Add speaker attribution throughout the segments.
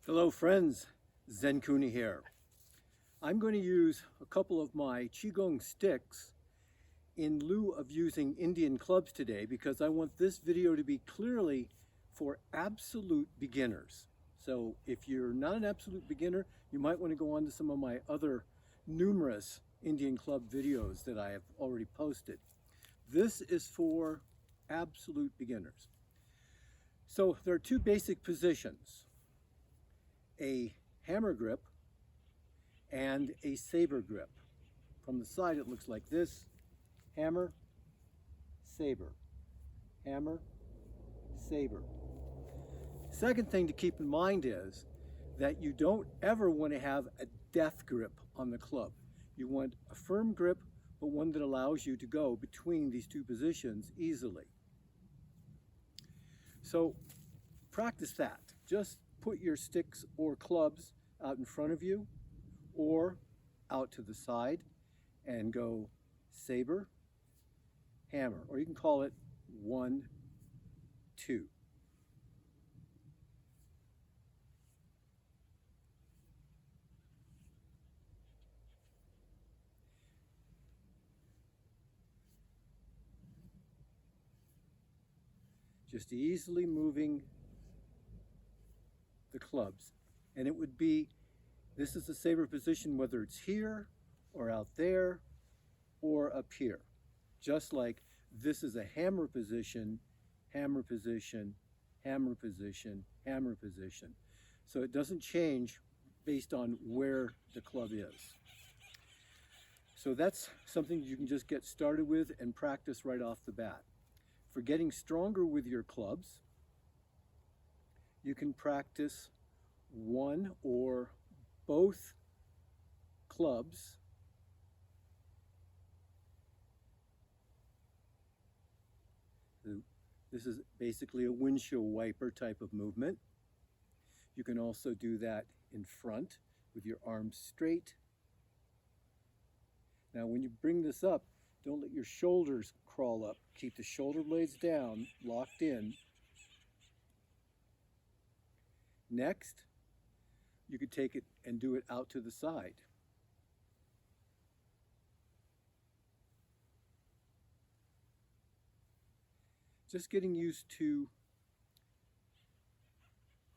Speaker 1: Hello friends, Zen Kuni here. I'm going to use a couple of my Qigong sticks in lieu of using Indian clubs today because I want this video to be clearly for absolute beginners. So if you're not an absolute beginner, you might want to go on to some of my other numerous Indian club videos that I have already posted. This is for absolute beginners. So there are two basic positions: a hammer grip and a saber grip. From the side it looks like this: hammer, saber, hammer, saber. Second thing to keep in mind is that you don't ever want to have a death grip on the club. You want a firm grip, but one that allows you to go between these two positions easily. So practice that. Just put your sticks or clubs out in front of you or out to the side and go saber, hammer, or you can call it 1, 2. Just easily moving the clubs. And it would be, this is the saber position whether it's here or out there or up here. Just like this is a hammer position, hammer position, hammer position, hammer position. So it doesn't change based on where the club is. So that's something you can just get started with and practice right off the bat. For getting stronger with your clubs, you can practice one or both clubs This is basically a windshield wiper type of movement. You can also do that in front with your arms straight. Now when you bring this up, don't let your shoulders crawl up. Keep the shoulder blades down, locked in. Next, you could take it and do it out to the side. Just getting used to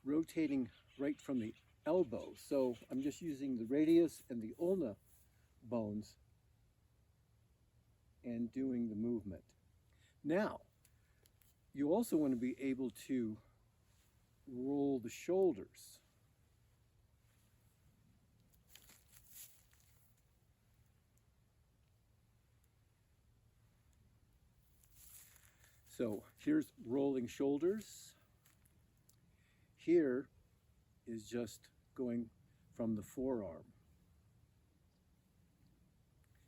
Speaker 1: rotating right from the elbow. So I'm just using the radius and the ulna bones and doing the movement. Now, you also want to be able to roll the shoulders. So here's rolling shoulders. Here is just going from the forearm.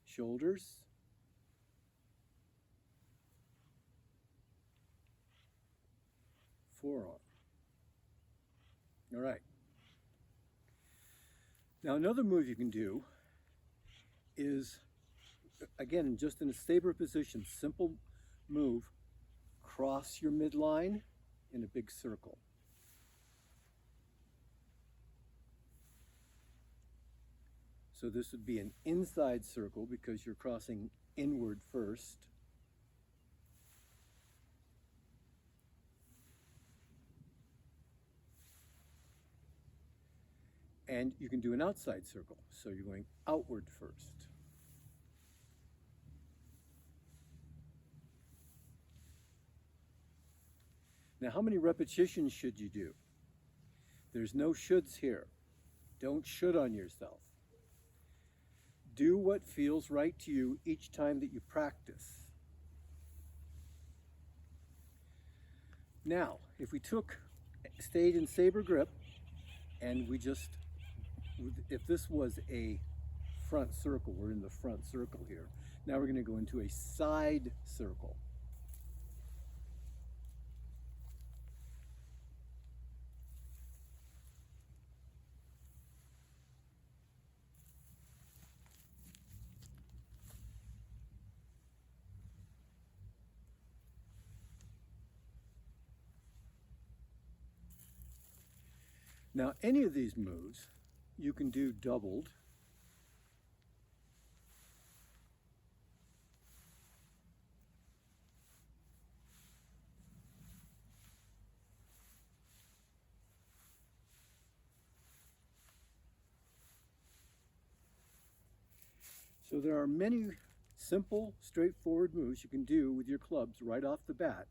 Speaker 1: Shoulders. Forearm. All right. Now another move you can do is, again, just in a saber position, simple move, cross your midline in a big circle. So this would be an inside circle because you're crossing inward first. And you can do an outside circle, so you're going outward first. Now, how many repetitions should you do? There's no shoulds here. Don't should on yourself. Do what feels right to you each time that you practice. Now, if we stayed in saber grip, and if this was a front circle, we're in the front circle here. Now we're going to go into a side circle. Now, any of these moves you can do doubled. So there are many simple, straightforward moves you can do with your clubs right off the bat.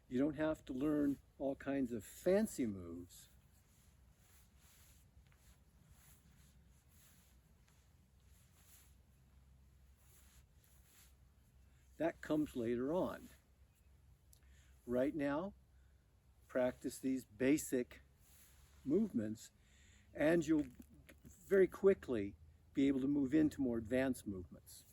Speaker 1: You don't have to learn all kinds of fancy moves. That comes later on. Right now, practice these basic movements and you'll very quickly be able to move into more advanced movements.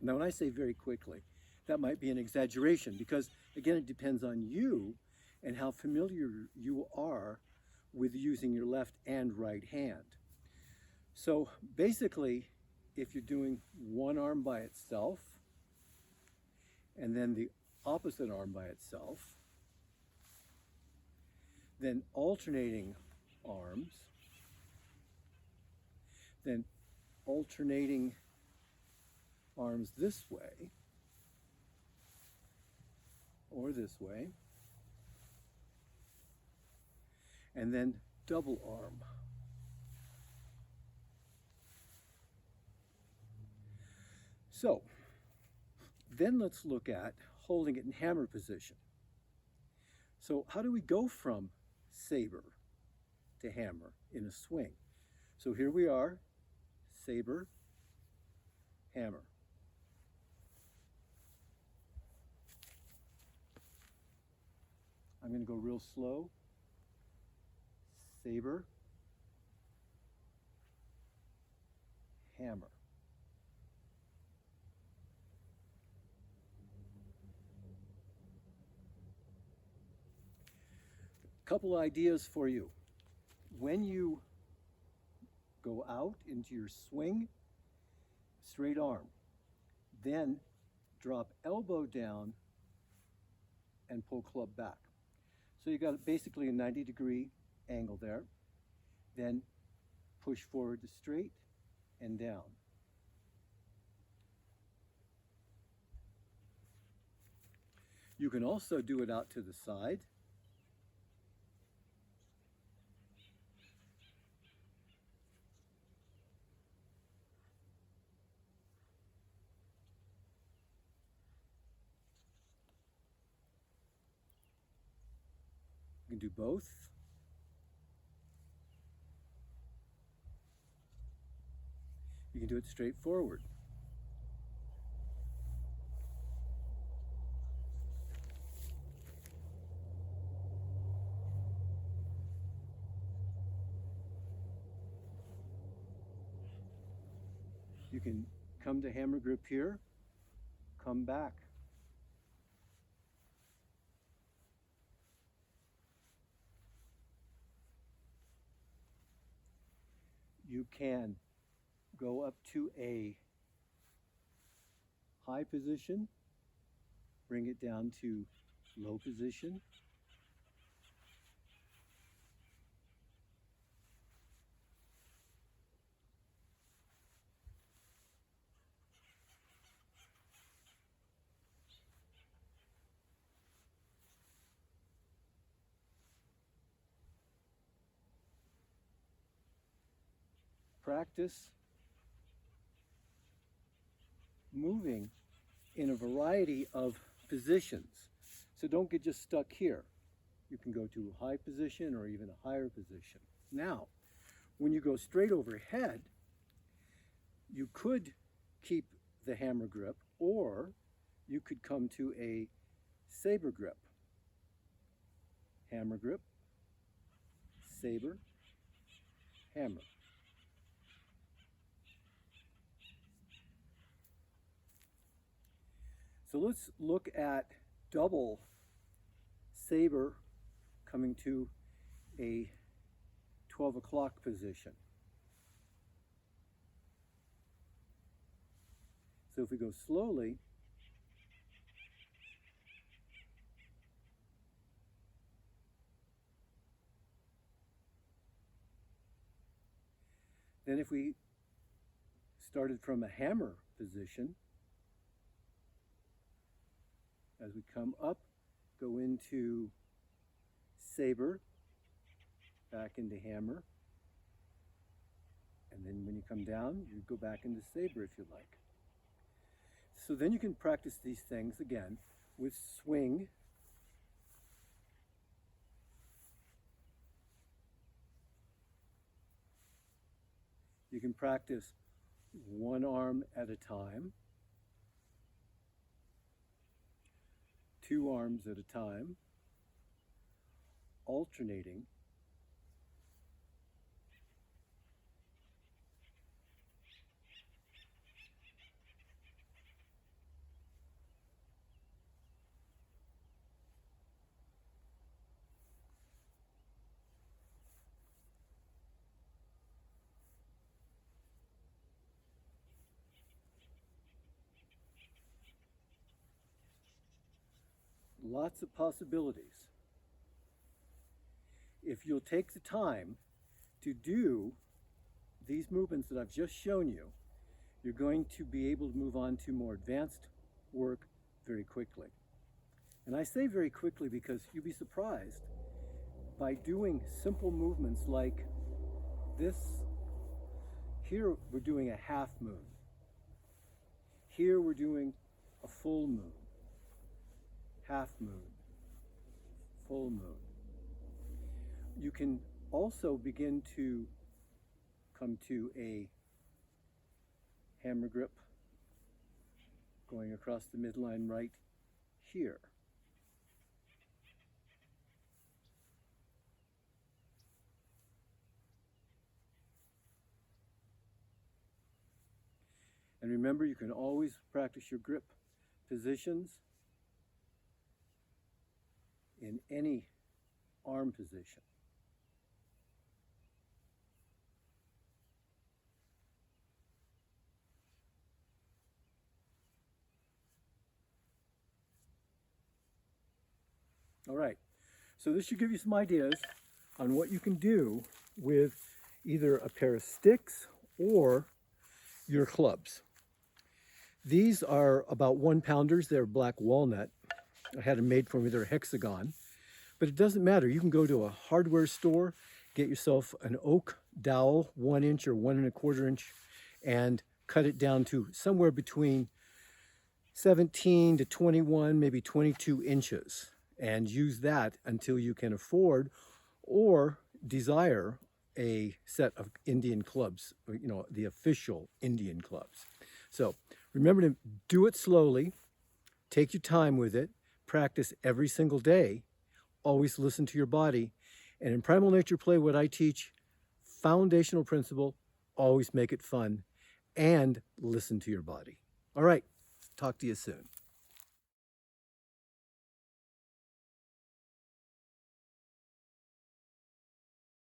Speaker 1: Now, when I say very quickly, that might be an exaggeration because, again, it depends on you and how familiar you are with using your left and right hand. So basically, if you're doing one arm by itself and then the opposite arm by itself, then alternating arms, then alternating arms this way or this way, and then double arm. So then let's look at holding it in hammer position. So how do we go from saber to hammer in a swing? So here we are, saber, hammer. I'm going to go real slow. Saber, hammer. Couple ideas for you. When you go out into your swing, straight arm, then drop elbow down and pull club back. So you got basically a 90-degree angle there. Then push forward to straight and down. You can also do it out to the side. You can do both. You can do it straight forward. You can come to hammer grip here, come back. You can go up to a high position, bring it down to low position. Practice moving in a variety of positions. So don't get just stuck here. You can go to a high position or even a higher position. Now, when you go straight overhead, you could keep the hammer grip or you could come to a saber grip. Hammer grip, saber, hammer. So let's look at double saber coming to a 12 o'clock position. So if we go slowly, Then if we started from a hammer position, as we come up, go into saber, back into hammer, and then when you come down, you go back into saber if you like. So then you can practice these things again with swing. You can practice one arm at a time, two arms at a time, alternating. Lots of possibilities. If you'll take the time to do these movements that I've just shown you, you're going to be able to move on to more advanced work very quickly. And I say very quickly because you'll be surprised by doing simple movements like this. Here we're doing a half moon. Here we're doing a full moon. Half moon, full moon. You can also begin to come to a hammer grip, going across the midline right here. And remember, you can always practice your grip positions in any arm position. All right, so this should give you some ideas on what you can do with either a pair of sticks or your clubs. These are about 1 pounders. They're black walnut. I had them made for me. They're hexagon, but it doesn't matter. You can go to a hardware store, get yourself an oak dowel, 1 inch or 1 1/4 inch, and cut it down to somewhere between 17 to 21, maybe 22 inches, and use that until you can afford or desire a set of Indian clubs, you know, the official Indian clubs. So remember to do it slowly, take your time with it, practice every single day, always listen to your body, and in Primal Nature Play, what I teach, foundational principle, always make it fun and listen to your body. All right, talk to you soon.